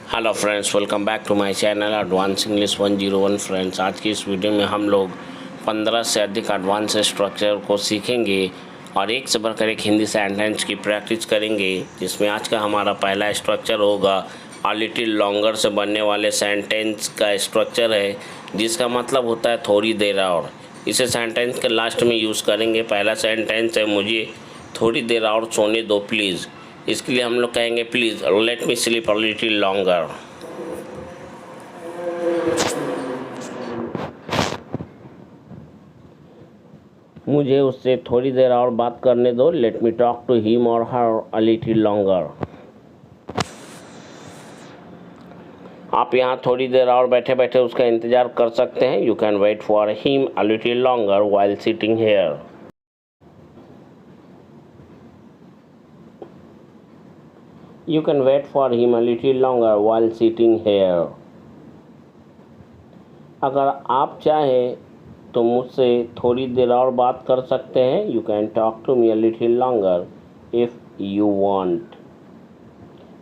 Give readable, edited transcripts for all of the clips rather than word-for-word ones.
Hello friends, welcome back to my channel advance English 101। Friends, आज की इस video में हम लोग 15 से अधिक एडवांस स्ट्रक्चर को सीखेंगे और एक से बढ़कर एक हिंदी सेंटेंस की प्रैक्टिस करेंगे, जिसमें आज का हमारा पहला स्ट्रक्चर होगा अ लिटिल लॉन्गर से बनने वाले सेंटेंस का स्ट्रक्चर है, जिसका मतलब होता है थोड़ी देर और। इसे सेंटेंस के लास्ट में यूज़ करेंगे। पहला सेंटेंस है, मुझे थोड़ी देर और सोने दो प्लीज़। इसके लिए हम लोग कहेंगे please let me sleep a little longer. मुझे उससे थोड़ी देर और बात करने दो। Let me talk to him और हर अ लिटिल लॉन्गर। आप यहाँ थोड़ी देर और बैठे बैठे उसका इंतज़ार कर सकते हैं। You can wait for him a little longer while sitting here. You can wait for him a little longer while sitting here. अगर आप चाहें तो मुझसे थोड़ी देर और बात कर सकते हैं। You can talk to me a little longer if you want.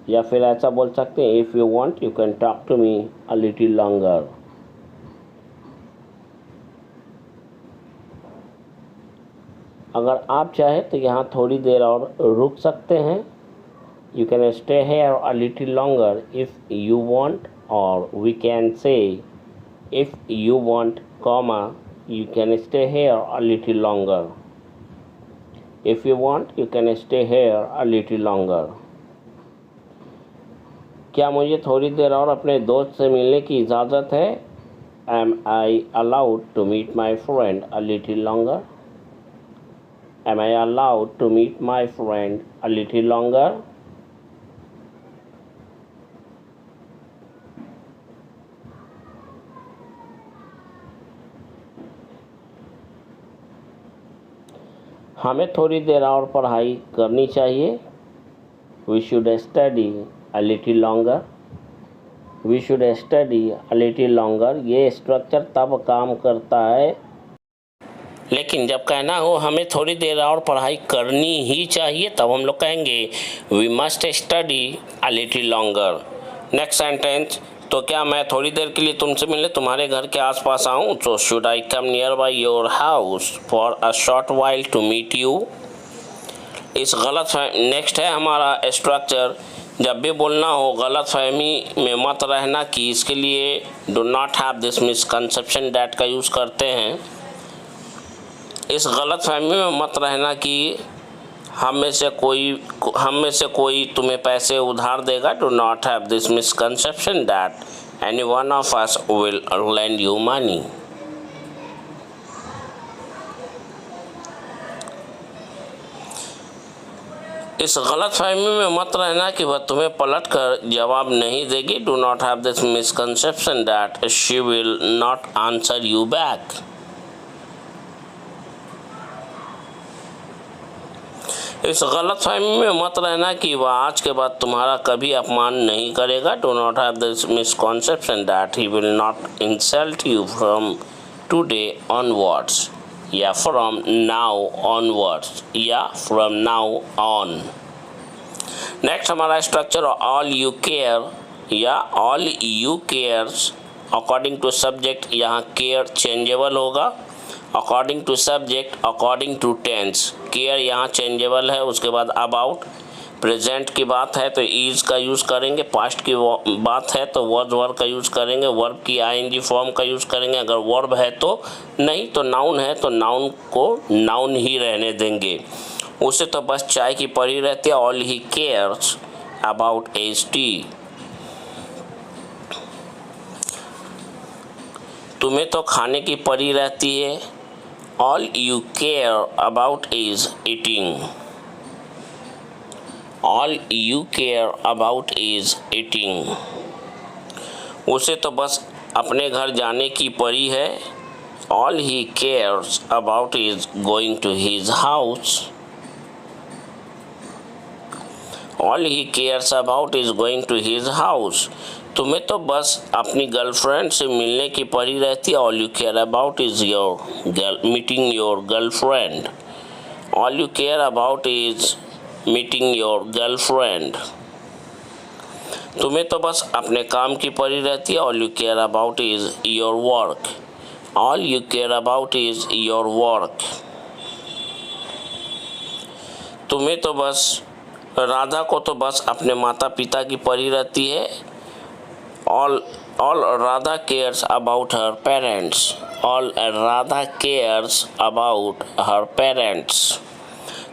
या फिर ऐसा बोल सकते हैं if you want you can talk to me a little longer. अगर आप चाहें तो यहाँ थोड़ी देर और रुक सकते हैं। You can stay here a little longer if you want, or we can say if you want, comma, you can stay here a little longer. If you want, you can stay here a little longer. क्या मुझे थोड़ी देर और अपने दोस्त से मिलने की इजाज़त है? Am I allowed to meet my friend a little longer? Am I allowed to meet my friend a little longer? हमें थोड़ी देर और पढ़ाई करनी चाहिए। We should study a little longer. We should study a little longer. ये structure तब काम करता है, लेकिन जब कहना हो हमें थोड़ी देर और पढ़ाई करनी ही चाहिए, तब हम लोग कहेंगे we must study a little longer. Next sentence, तो क्या मैं थोड़ी देर के लिए तुमसे मिलने तुम्हारे घर के आसपास आऊँ? तो should I come near by your house for a short while to meet you? इस गलत नेक्स्ट है हमारा स्ट्रक्चर, जब भी बोलना हो गलत फहमी में मत रहना कि इसके लिए do not have this misconception that का यूज़ करते हैं। इस गलत फहमी में मत रहना कि हम में से कोई तुम्हें पैसे उधार देगा। Do not have this misconception that any one of us will lend you money. इस गलत फहमी में मत रहना कि वह तुम्हें पलट कर जवाब नहीं देगी। Do not have this misconception that she will not answer you back. इस गलत फहमी में मत रहना कि वह आज के बाद तुम्हारा कभी अपमान नहीं करेगा। Do not have this misconception that he will not insult you from today onwards, या फ्रॉम नाउ ऑनवर्ड्स, या फ्रॉम नाउ ऑन। नेक्स्ट हमारा स्ट्रक्चर ऑल यू केयर या all you cares. According to subject यहाँ care changeable होगा। According to subject, according to tense. Care यहाँ changeable है। उसके बाद अबाउट, प्रेजेंट की बात है तो इज का यूज़ करेंगे। पास्ट की बात है तो वॉज वर्ब का यूज़ करेंगे। वर्ब की आईएनजी फॉर्म का यूज़ करेंगे। अगर वर्ब है तो नहीं, तो नाउन है तो नाउन को नाउन ही रहने देंगे। उसे तो बस चाय की पड़ी रहती है। All he cares about is tea. तुम्हें तो खाने की पड़ी रहती है। All you care about is eating. All you care about is eating. उसे तो बस अपने घर जाने की पड़ी है। All he cares about is going to his house. All he cares about is going to his house. तुम्हें तो बस अपनी गर्लफ्रेंड से मिलने की पड़ी रहती है। All you care about is your meeting your girlfriend. All you care about is meeting your girlfriend. तुम्हें तो बस अपने काम की पड़ी रहती है। All you care about is your work. All you care about is your work. तुम्हें तो बस, राधा को तो बस अपने माता पिता की पड़ी रहती है। All Radha cares about her parents. All Radha cares about her parents.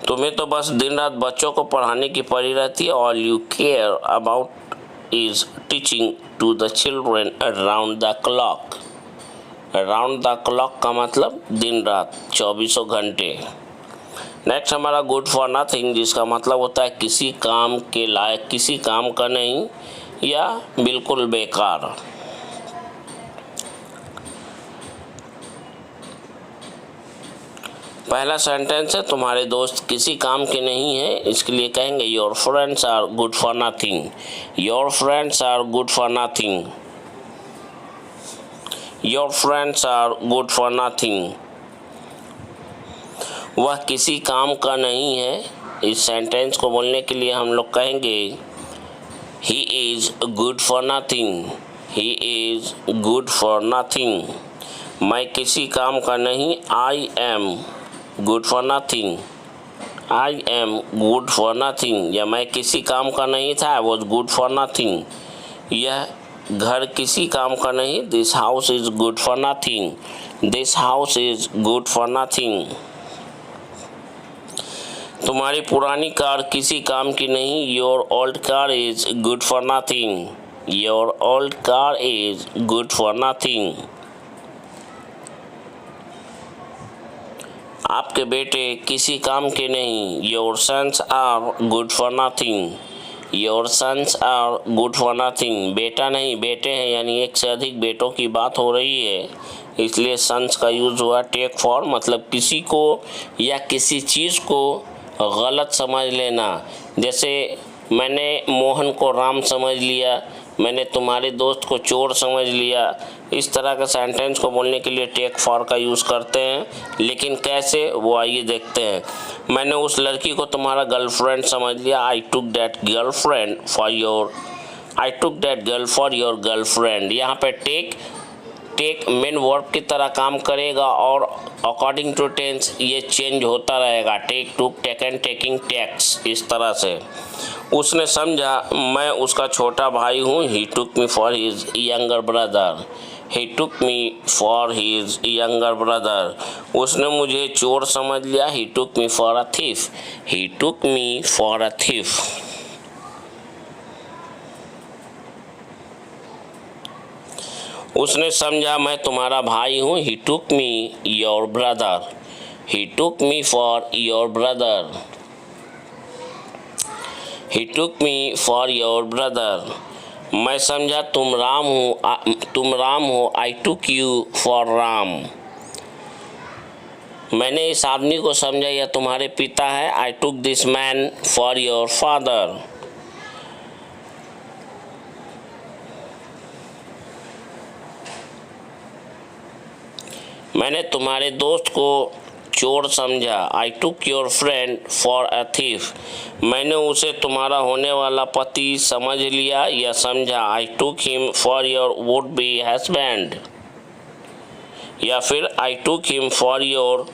तुम्हें तो बस दिन रात बच्चों को पढ़ाने की पड़ी रहती है। All you care about is teaching to the children around the clock. Around the clock का मतलब दिन रात, 24 घंटे। नेक्स्ट हमारा गुड फॉर नथिंग, जिसका मतलब होता है किसी काम के लायक, किसी काम का नहीं या बिल्कुल बेकार। पहला सेंटेंस है तुम्हारे दोस्त किसी काम के नहीं है, इसके लिए कहेंगे your friends are good for nothing. Your friends are good for nothing. Your friends are good for nothing. वह किसी काम का नहीं है, इस सेंटेंस को बोलने के लिए हम लोग कहेंगे he is good for nothing. He is good for nothing. मैं किसी काम का नहीं, I am good for nothing. I am good for nothing. या मैं किसी काम का नहीं था, I was good for nothing. यह घर किसी काम का नहीं, this house is good for nothing. This house is good for nothing. तुम्हारी पुरानी कार किसी काम की नहीं, your old car is good for nothing. Your old car is good for nothing. आपके बेटे किसी काम के नहीं, your sons are good for nothing. Your sons are good for nothing. बेटा नहीं, बेटे हैं, यानी एक से अधिक बेटों की बात हो रही है, इसलिए सन्स का यूज़ हुआ। टेक फॉर मतलब किसी को या किसी चीज़ को गलत समझ लेना। जैसे मैंने मोहन को राम समझ लिया, मैंने तुम्हारे दोस्त को चोर समझ लिया। इस तरह का सेंटेंस को बोलने के लिए टेक फॉर का यूज़ करते हैं, लेकिन कैसे वो आइए देखते हैं। मैंने उस लड़की को तुम्हारा गर्लफ्रेंड समझ लिया, I took that girlfriend for your, I took that girl for your girlfriend. यहाँ पे टेक मेन वर्ब की तरह काम करेगा और अकॉर्डिंग टू टेंस ये चेंज होता रहेगा। टेक, टुक, टेकन, टेकिंग, टेक्स, इस तरह से। उसने समझा मैं उसका छोटा भाई हूँ, he took me for his younger brother. He took me for his younger brother. उसने मुझे चोर समझ लिया, he took me for a thief. He took me for a thief. उसने समझा मैं तुम्हारा भाई हूँ, he took me your brother. He took me for your brother. He took me for your brother. मैं समझा तुम राम हो, I took you for Ram. मैंने इस आदमी को समझा यह तुम्हारे पिता है, I took this man for your father. मैंने तुम्हारे दोस्त को चोर समझा, I took your friend for a thief. मैंने उसे तुम्हारा होने वाला पति समझ लिया या समझा, I took him for your would be husband. या फिर I took him for your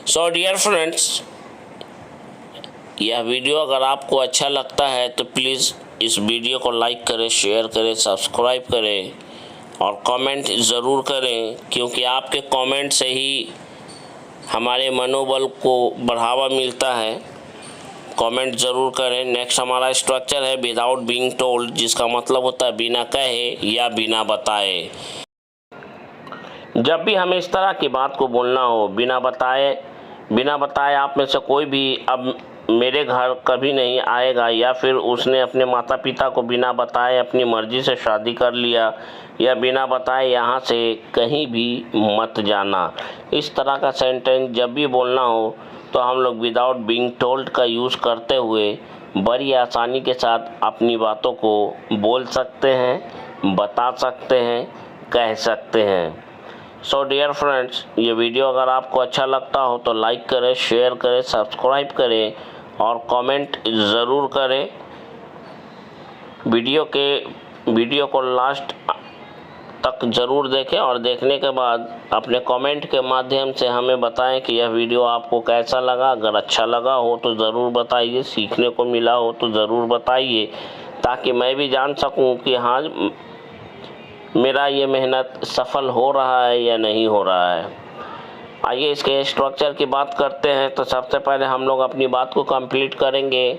so dear friends, यह वीडियो अगर आपको अच्छा लगता है तो प्लीज़ इस वीडियो को लाइक करें, शेयर करें, सब्सक्राइब करें और कमेंट ज़रूर करें, क्योंकि आपके कमेंट से ही हमारे मनोबल को बढ़ावा मिलता है। कमेंट ज़रूर करें। नेक्स्ट हमारा स्ट्रक्चर है विदाउट बीइंग टोल्ड, जिसका मतलब होता है बिना कहे या बिना बताए। जब भी हमें इस तरह की बात को बोलना हो, बिना बताए आप में से कोई भी अब मेरे घर कभी नहीं आएगा, या फिर उसने अपने माता पिता को बिना बताए अपनी मर्ज़ी से शादी कर लिया, या बिना बताए यहाँ से कहीं भी मत जाना। इस तरह का सेंटेंस जब भी बोलना हो तो हम लोग विदाउट बीइंग टोल्ड का यूज़ करते हुए बड़ी आसानी के साथ अपनी बातों को बोल सकते हैं, बता सकते हैं, कह सकते हैं। सो डियर फ्रेंड्स, ये वीडियो अगर आपको अच्छा लगता हो तो लाइक करें, शेयर करें, सब्सक्राइब करें और कमेंट ज़रूर करें। वीडियो को लास्ट तक ज़रूर देखें और देखने के बाद अपने कमेंट के माध्यम से हमें बताएं कि यह वीडियो आपको कैसा लगा। अगर अच्छा लगा हो तो ज़रूर बताइए, सीखने को मिला हो तो ज़रूर बताइए, ताकि मैं भी जान सकूं कि हाँ, मेरा ये मेहनत सफल हो रहा है या नहीं हो रहा है। आइए इसके स्ट्रक्चर की बात करते हैं। तो सबसे पहले हम लोग अपनी बात को कंप्लीट करेंगे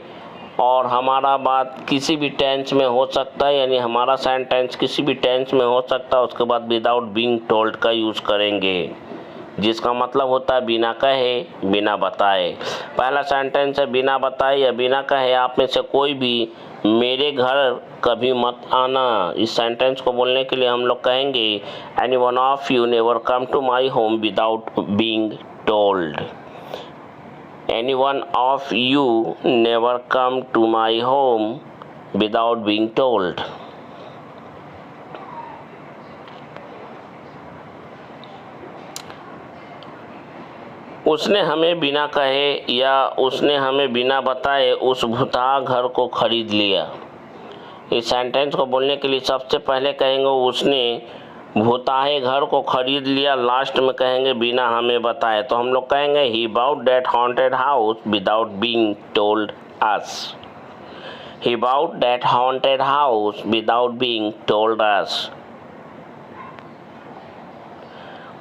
और हमारा बात किसी भी टेंस में हो सकता है, यानी हमारा सेंटेंस किसी भी टेंस में हो सकता है। उसके बाद विदाउट बीइंग टोल्ड का यूज़ करेंगे, जिसका मतलब होता है बिना कहे, बिना बताए। पहला सेंटेंस है बिना बताए या बिना कहे आप में से कोई भी मेरे घर कभी मत आना। इस सेंटेंस को बोलने के लिए हम लोग कहेंगे any one of you never come to my home without being told. Any one of you never come to my home without being told. उसने हमें बिना कहे या उसने हमें बिना बताए उस भुतहा घर को खरीद लिया। इस सेंटेंस को बोलने के लिए सबसे पहले कहेंगे उसने भुताहे घर को खरीद लिया, लास्ट में कहेंगे बिना हमें बताए। तो हम लोग कहेंगे he bought that haunted house without being told us. He bought that haunted house without being told us.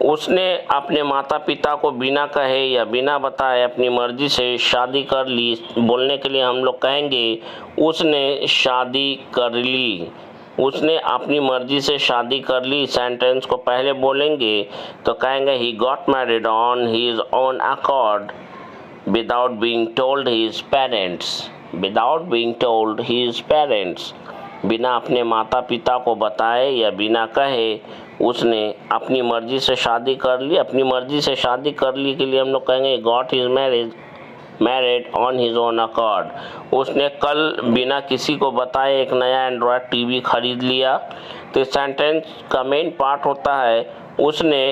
उसने अपने माता पिता को बिना कहे या बिना बताए अपनी मर्जी से शादी कर ली। बोलने के लिए हम लोग कहेंगे उसने शादी कर ली। उसने अपनी मर्जी से शादी कर ली। सेंटेंस को पहले बोलेंगे तो कहेंगे he got married on his own accord without being told his parents. Without being told his parents. बिना अपने माता पिता को बताए या बिना कहे उसने अपनी मर्जी से शादी कर ली। अपनी मर्जी से शादी कर ली के लिए हम लोग कहेंगे got his married on his own accord. उसने कल बिना किसी को बताए एक नया एंड्रॉयड टीवी खरीद लिया। तो इस सेंटेंस का मेन पार्ट होता है उसने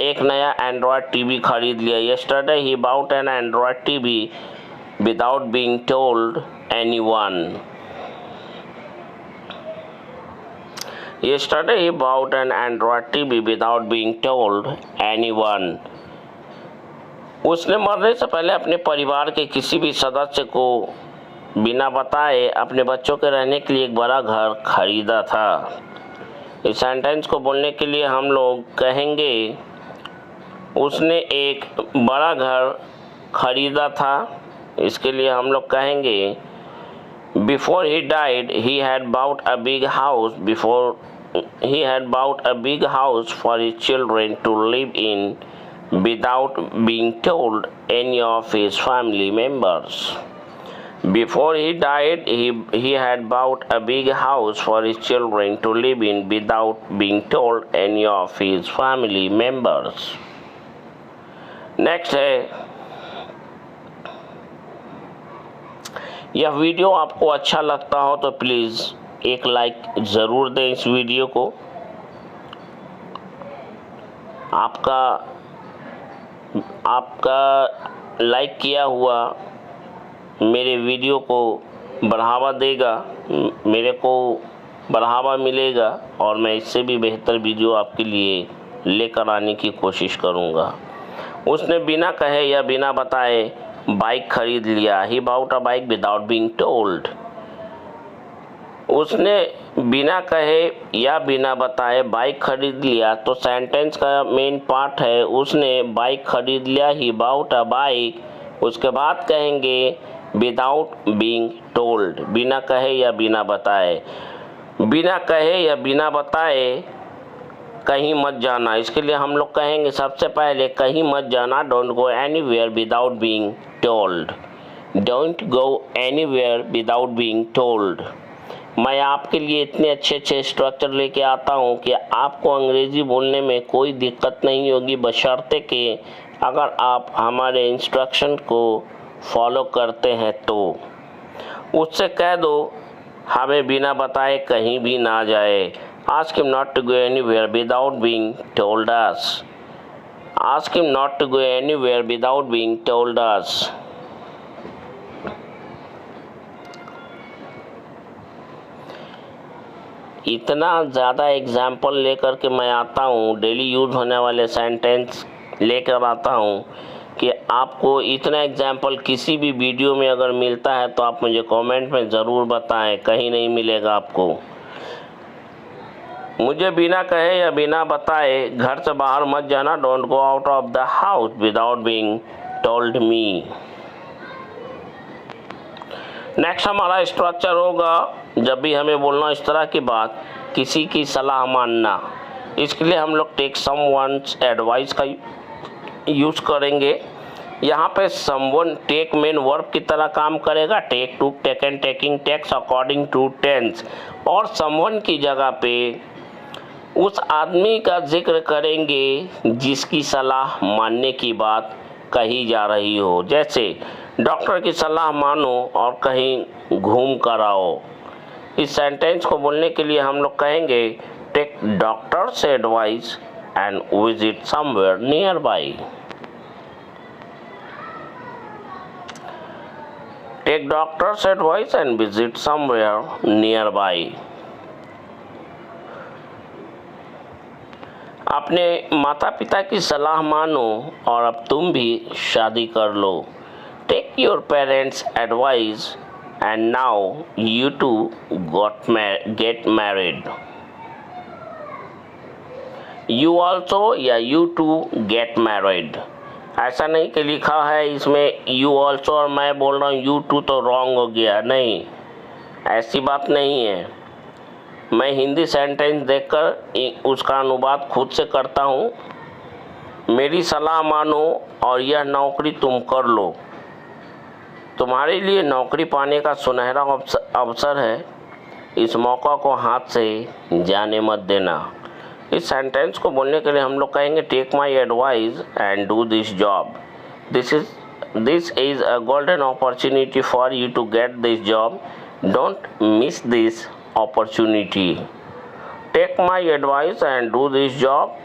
एक नया एंड्रॉयड टीवी खरीद लिया। Yesterday he bought an Android TV without being told anyone. Yesterday he bought an Android TV without being told anyone. उसने मरने से पहले अपने परिवार के किसी भी सदस्य को बिना बताए अपने बच्चों के रहने के लिए एक बड़ा घर खरीदा था। इस सेंटेंस को बोलने के लिए हम लोग कहेंगे उसने एक बड़ा घर खरीदा था। इसके लिए हम लोग कहेंगे Before he died, he had bought a big house. He had bought a big house for his children to live in without being told any of his family members. Before he died, he had bought a big house for his children to live in without being told any of his family members. Next है, यह video आपको अच्छा लगता हो तो please एक like ज़रूर दें इस वीडियो को। आपका लाइक किया हुआ मेरे वीडियो को बढ़ावा देगा, मेरे को बढ़ावा मिलेगा और मैं इससे भी बेहतर वीडियो आपके लिए लेकर आने की कोशिश करूँगा। उसने बिना कहे या बिना बताए बाइक खरीद लिया। ही बाउट अ बाइक विदाउट बीइंग टोल्ड। उसने बिना कहे या बिना बताए बाइक खरीद लिया। तो सेंटेंस का मेन पार्ट है उसने बाइक खरीद लिया, ही बाउट अ बाइक। उसके बाद कहेंगे विदाउट बीइंग टोल्ड, बिना कहे या बिना बताए। बिना कहे या बिना बताए कहीं मत जाना। इसके लिए हम लोग कहेंगे सबसे पहले कहीं मत जाना, don't go anywhere without being told. Don't go anywhere without being told. मैं आपके लिए इतने अच्छे अच्छे स्ट्रक्चर लेके आता हूँ कि आपको अंग्रेज़ी बोलने में कोई दिक्कत नहीं होगी, बशर्ते कि अगर आप हमारे इंस्ट्रक्शन को फॉलो करते हैं तो। उससे कह दो हमें बिना बताए कहीं भी ना जाए। Ask him not to go anywhere without being told us. Ask him not to go anywhere without being told us. इतना ज़्यादा एग्जाम्पल लेकर के मैं आता हूँ, डेली यूज़ होने वाले सेंटेंस लेकर आता हूँ कि आपको इतना एग्जाम्पल किसी भी वीडियो में अगर मिलता है तो आप मुझे कमेंट में ज़रूर बताएं। कहीं नहीं मिलेगा आपको। मुझे बिना कहे या बिना बताए घर से बाहर मत जाना। Don't go out of the house without being told me. Next हमारा स्ट्रक्चर होगा, जब भी हमें बोलना इस तरह की बात, किसी की सलाह मानना, इसके लिए हम लोग टेक समवन्स एडवाइस का यूज़ करेंगे। यहाँ पे समवन टेक मेन वर्ब की तरह काम करेगा। Take, took, taken, taking, takes according to tense. और समवन की जगह पे उस आदमी का जिक्र करेंगे जिसकी सलाह मानने की बात कही जा रही हो। जैसे डॉक्टर की सलाह मानो और कहीं घूम कर आओ। इस सेंटेंस को बोलने के लिए हम लोग कहेंगे take doctor's advice and visit somewhere near by. Take doctor's advice and visit somewhere near by. अपने माता पिता की सलाह मानो और अब तुम भी शादी कर लो। Take your parents advice and now you to get married. You also या यू टू गेट मैरिड। ऐसा नहीं कि लिखा है इसमें यू ऑल्सो और मैं बोल रहा हूँ यू टू तो रॉन्ग हो गया। नहीं, ऐसी बात नहीं है। मैं हिंदी सेंटेंस देखकर उसका अनुवाद खुद से करता हूँ। मेरी सलाह मानो और यह नौकरी तुम कर लो। तुम्हारे लिए नौकरी पाने का सुनहरा अवसर है। इस मौका को हाथ से जाने मत देना। इस सेंटेंस को बोलने के लिए हम लोग कहेंगे take my advice and do this job. This is a golden opportunity for you to get this job. Don't miss this opportunity. Take my advice and do this job.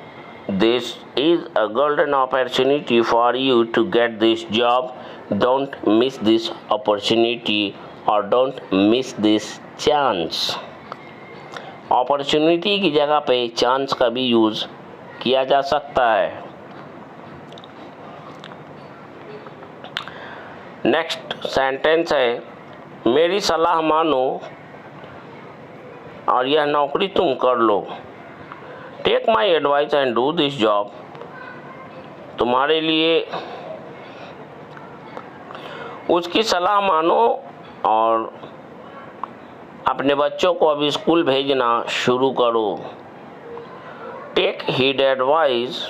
This is a golden opportunity for you to get this job. Don't miss this opportunity or don't miss this chance. Opportunity की जगह पे chance का भी use किया जा सकता है। Next sentence है मेरी सलाह मानो और यह नौकरी तुम कर लो। Take my advice and do this job. तुम्हारे लिए उसकी सलाह मानो और अपने बच्चों को अभी स्कूल भेजना शुरू करो। Take heed advice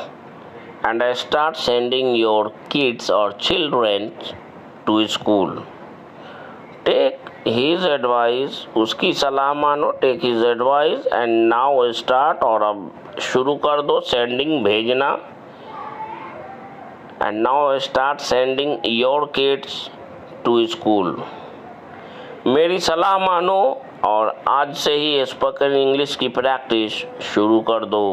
and start sending your kids और children to school. Take his advice, उसकी सलाह मानो। Take his advice and now start, और अब शुरू कर दो सेंडिंग, भेजना। And now start sending your kids to school. मेरी सलाह मानो और आज से ही स्पोकन इंग्लिश की प्रैक्टिस शुरू कर दो।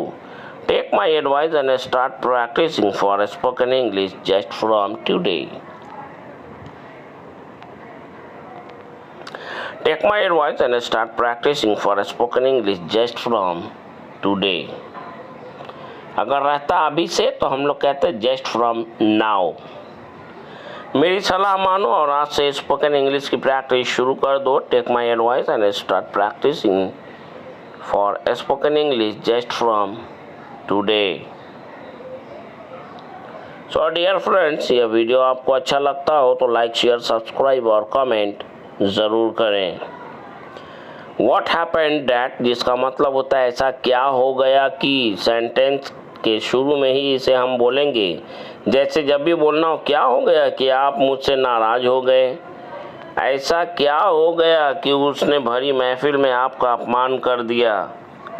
Take my advice and start practising for spoken English just from today. Take my advice and start practicing for spoken English just from today. अगर रहता अभी से तो हम लोग कहते हैं just from now। मेरी सलाह मानो और आज से स्पोकन इंग्लिश की प्रैक्टिस शुरू कर दो। Take my advice and start practicing for spoken English just from today. So dear friends, यह वीडियो आपको अच्छा लगता हो तो लाइक, शेयर, सब्सक्राइब और कमेंट ज़रूर करें। What happened that, जिसका मतलब होता है ऐसा क्या हो गया कि। सेंटेंस के शुरू में ही इसे हम बोलेंगे। जैसे जब भी बोलना हो क्या हो गया कि आप मुझसे नाराज़ हो गए। ऐसा क्या हो गया कि उसने भरी महफिल में आपका अपमान कर दिया।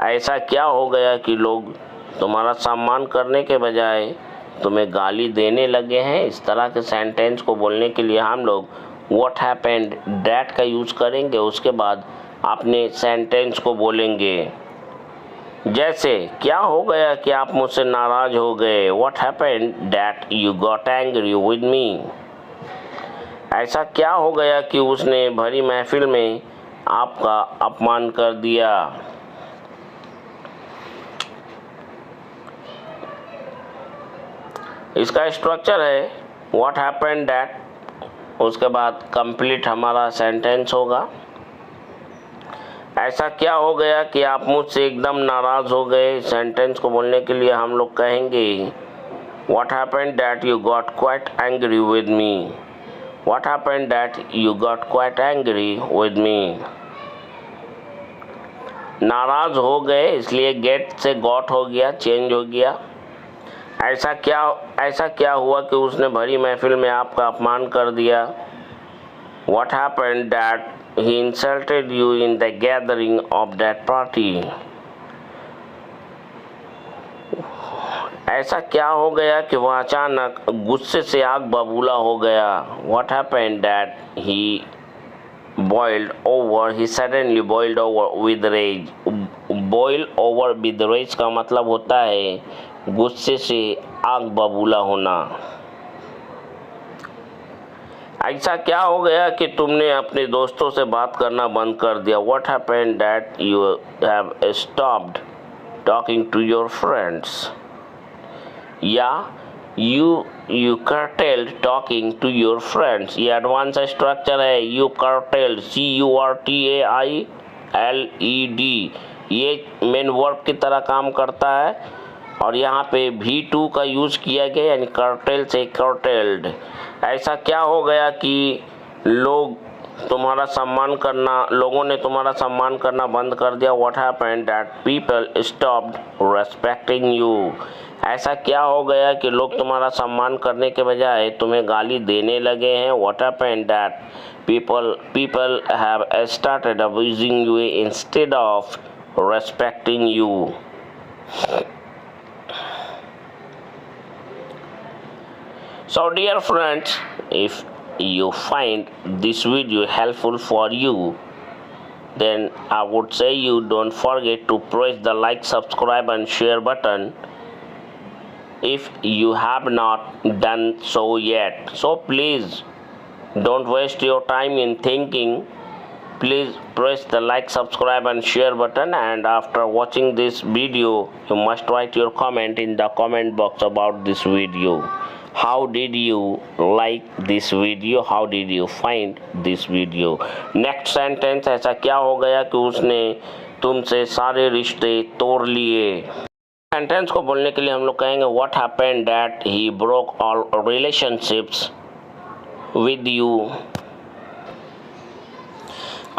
ऐसा क्या हो गया कि लोग तुम्हारा सम्मान करने के बजाय तुम्हें गाली देने लगे हैं। इस तरह के सेंटेंस को बोलने के लिए हम लोग What happened that का यूज़ करेंगे। उसके बाद अपने सेंटेंस को बोलेंगे। जैसे क्या हो गया कि आप मुझसे नाराज हो गए, what happened that you got angry with me. ऐसा क्या हो गया कि उसने भरी महफिल में आपका अपमान कर दिया। इसका स्ट्रक्चर है व्हाट हैपेंड दैट, उसके बाद कंप्लीट हमारा सेंटेंस होगा। ऐसा क्या हो गया कि आप मुझसे एकदम नाराज हो गए। सेंटेंस को बोलने के लिए हम लोग कहेंगे what happened that you got quite angry with me. What happened that you got quite angry with me. नाराज हो गए इसलिए गेट से गॉट हो गया, चेंज हो गया। ऐसा क्या हुआ कि उसने भरी महफिल में आपका अपमान कर दिया। What happened that he insulted you in the gathering of that party? ऐसा क्या हो गया कि वह अचानक गुस्से से आग बबूला हो गया। What happened that he boiled over? He suddenly boiled over with rage. Boil over with rage का मतलब होता है गुस्से से आग बबूला होना। ऐसा क्या हो गया कि तुमने अपने दोस्तों से बात करना बंद कर दिया। What happened that you have stopped talking to your friends? या you curtailed talking to your friends। ये एडवांस स्ट्रक्चर है। You curtailed, CURTAILED, ये मेन वर्ब की तरह काम करता है और यहाँ पे V2 का यूज़ किया गया, यानी कर्टेल से कर्टेल्ड। ऐसा क्या हो गया कि लोगों ने तुम्हारा सम्मान करना बंद कर दिया। What happened that people stopped respecting you? ऐसा क्या हो गया कि लोग तुम्हारा सम्मान करने के बजाय तुम्हें गाली देने लगे हैं। What happened that people have started abusing you instead of respecting you? So dear friends, if you find this video helpful for you, then I would say you don't forget to press the like, subscribe and share button if you have not done so yet. So please don't waste your time in thinking. Please press the like, subscribe and share button, and after watching this video you must write your comment in the comment box about this video. How did you like this video? How did you find this video? Next sentence, ऐसा क्या हो गया कि उसने तुमसे सारे रिश्ते तोड़ लिए। सेंटेंस को बोलने के लिए हम लोग कहेंगे What happened that he broke all relationships with you?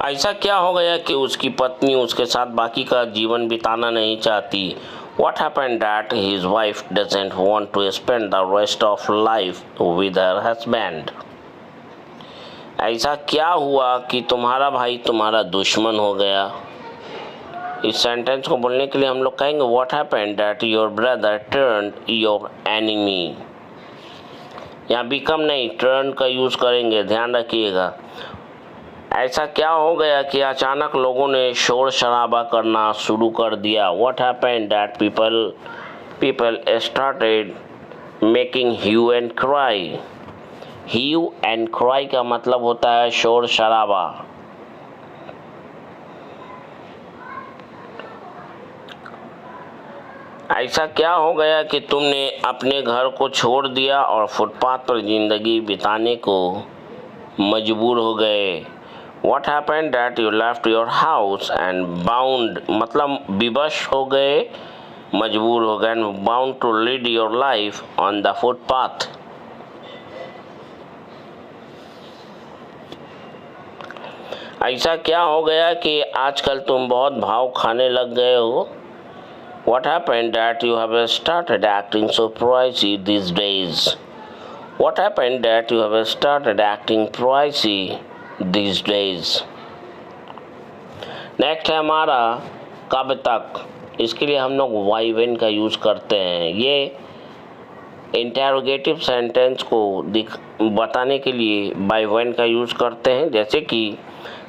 ऐसा क्या हो गया कि उसकी पत्नी उसके साथ बाकी का जीवन बिताना नहीं चाहती। What happened that his wife doesn't want to spend the rest of life with her husband? ऐसा क्या हुआ कि तुम्हारा भाई तुम्हारा दुश्मन हो गया। इस सेंटेंस को बोलने के लिए हम लोग कहेंगे What happened that your brother turned your enemy? यहाँ become नहीं, turn का यूज़ करेंगे, ध्यान रखिएगा। ऐसा क्या हो गया कि अचानक लोगों ने शोर शराबा करना शुरू कर दिया। What happened that people started making hue and cry? Hue and cry का मतलब होता है शोर शराबा। ऐसा क्या हो गया कि तुमने अपने घर को छोड़ दिया और फुटपाथ पर जिंदगी बिताने को मजबूर हो गए। What happened that you left your house and bound मतलब विवश हो गए, मजबूर हो गए, and bound to lead your life on the footpath? ऐसा क्या हो गया कि आजकल तुम बहुत भाव खाने लग गए हो। What happened that you have started acting so pricey these days? What happened that you have started acting pricey these days? Next है हमारा कब तक। इसके लिए हम लोग वाई वेन का यूज़ करते हैं। ये इंटेरोगेटिव सेंटेंस को बताने के लिए बाय वेन का यूज़ करते हैं। जैसे कि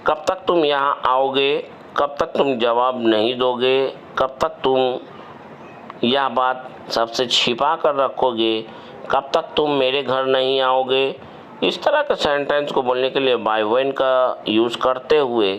कब तक तुम यहाँ आओगे, कब तक तुम जवाब नहीं दोगे, कब तक तुम यह बात सबसे छिपा कर रखोगे, कब तक तुम मेरे घर नहीं आओगे। इस तरह के सेंटेंस को बोलने के लिए बाय व्हेन का यूज़ करते हुए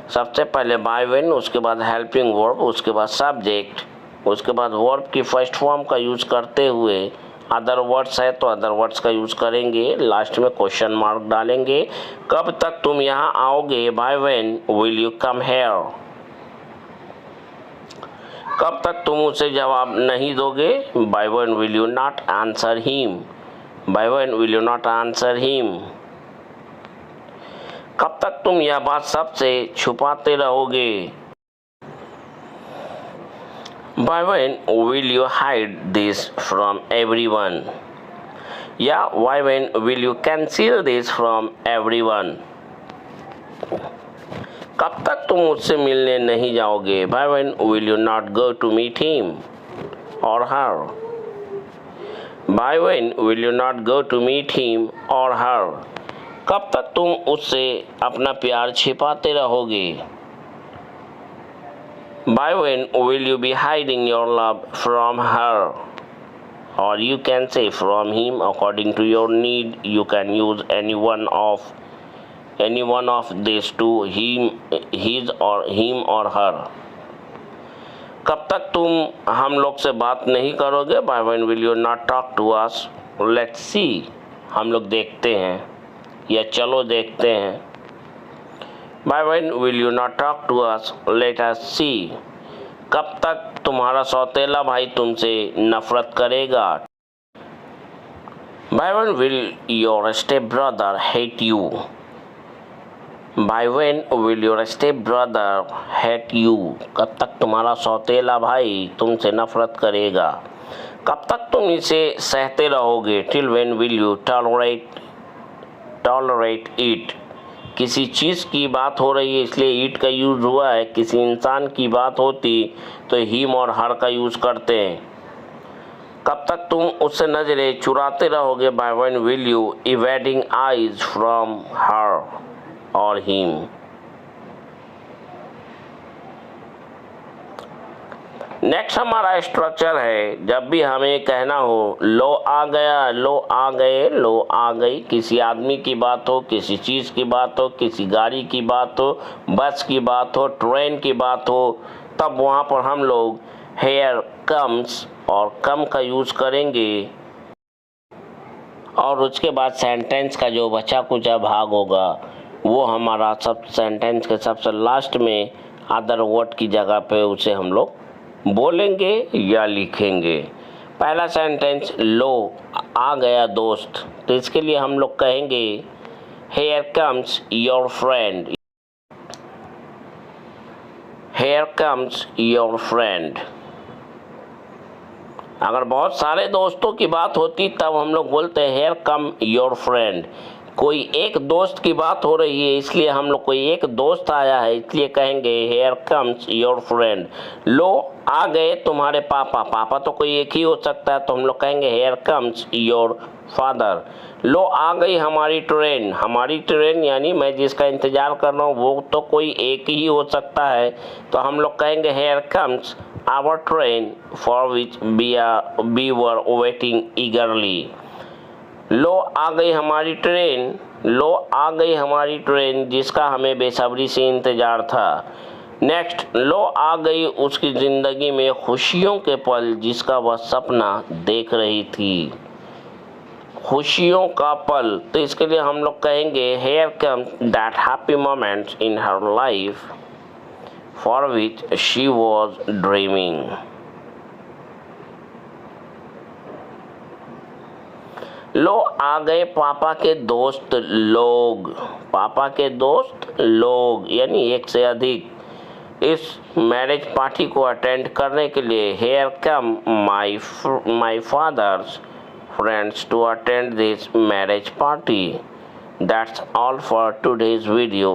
सबसे पहले बाय व्हेन, उसके बाद हेल्पिंग वर्ब, उसके बाद सब्जेक्ट, उसके बाद वर्ब की फर्स्ट फॉर्म का यूज़ करते हुए अदर वर्ड्स है तो अदर वर्ड्स का यूज़ करेंगे, लास्ट में क्वेश्चन मार्क डालेंगे। कब तक तुम यहाँ आओगे, by when will you come here. कब तक तुम उसे जवाब नहीं दोगे, by when will you not answer him, by when will you not answer him. कब तक तुम यह बात सबसे छुपाते रहोगे, by when will you hide this from everyone, या by when will you cancel this from everyone. कब तक तुम उससे मिलने नहीं जाओगे, by when will you not go to meet him और her, by when will you not go to meet him और हर। कब तक तुम उससे अपना प्यार छिपाते रहोगे, by when will you be hiding your love from her, और you can say from him according to your need. You can use any one of this to him, his और हिम और हर। कब तक तुम हम लोग से बात नहीं करोगे, by when will you not talk to us, let's see, हम लोग देखते हैं या चलो देखते हैं। By when will you not talk to us, let us see. कब तक तुम्हारा सौतेला भाई तुमसे नफरत करेगा, by when will your step brother hate you, by when will your step brother hate you. कब तक तुम्हारा सौतेला भाई तुमसे नफरत करेगा, कब तक तुम इसे सहते रहोगे, till when will you tolerate it. किसी चीज़ की बात हो रही है इसलिए ईट का यूज़ हुआ है, किसी इंसान की बात होती तो हिम और हर का यूज़ करते हैं। कब तक तुम उससे नज़रें चुराते रहोगे, by when will you evading eyes from her और हिम। नेक्स्ट हमारा स्ट्रक्चर है, जब भी हमें कहना हो लो आ गया, लो आ गए, लो आ गई, किसी आदमी की बात हो, किसी चीज़ की बात हो, किसी गाड़ी की बात हो, बस की बात हो, ट्रेन की बात हो, तब वहाँ पर हम लोग हेयर कम्स और कम का यूज़ करेंगे। और उसके बाद सेंटेंस का जो बचा कुचा भाग होगा वो हमारा सब सेंटेंस के सबसे लास्ट में अदर वर्ड की जगह पे उसे हम लोग बोलेंगे या लिखेंगे। पहला सेंटेंस, लो आ गया दोस्त, तो इसके लिए हम लोग कहेंगे here comes your friend, here comes your friend. अगर बहुत सारे दोस्तों की बात होती तब हम लोग बोलते हैं हेयर कम योर फ्रेंड। कोई एक दोस्त की बात हो रही है इसलिए हम लोग, कोई एक दोस्त आया है इसलिए कहेंगे हेयर कम्स योर फ्रेंड। लो आ गए तुम्हारे पापा, पापा तो कोई एक ही हो सकता है तो हम लोग कहेंगे हेयर कम्स योर फादर। लो आ गई हमारी ट्रेन, हमारी ट्रेन यानी मैं जिसका इंतज़ार कर रहा हूँ वो तो कोई एक ही हो सकता है तो हम लोग कहेंगे here comes our train for which we were waiting eagerly. लो आ गई हमारी ट्रेन, लो आ गई हमारी ट्रेन जिसका हमें बेसब्री से इंतज़ार था। नेक्स्ट, लो आ गई उसकी ज़िंदगी में खुशियों के पल जिसका वह सपना देख रही थी। खुशियों का पल, तो इसके लिए हम लोग कहेंगे here comes that happy moments in her life for which she was dreaming. लो आ गए पापा के दोस्त लोग, पापा के दोस्त लोग यानी एक से अधिक इस मैरिज पार्टी को अटेंड करने के लिए। Here come my father's friends to attend this marriage party. That's all for today's video.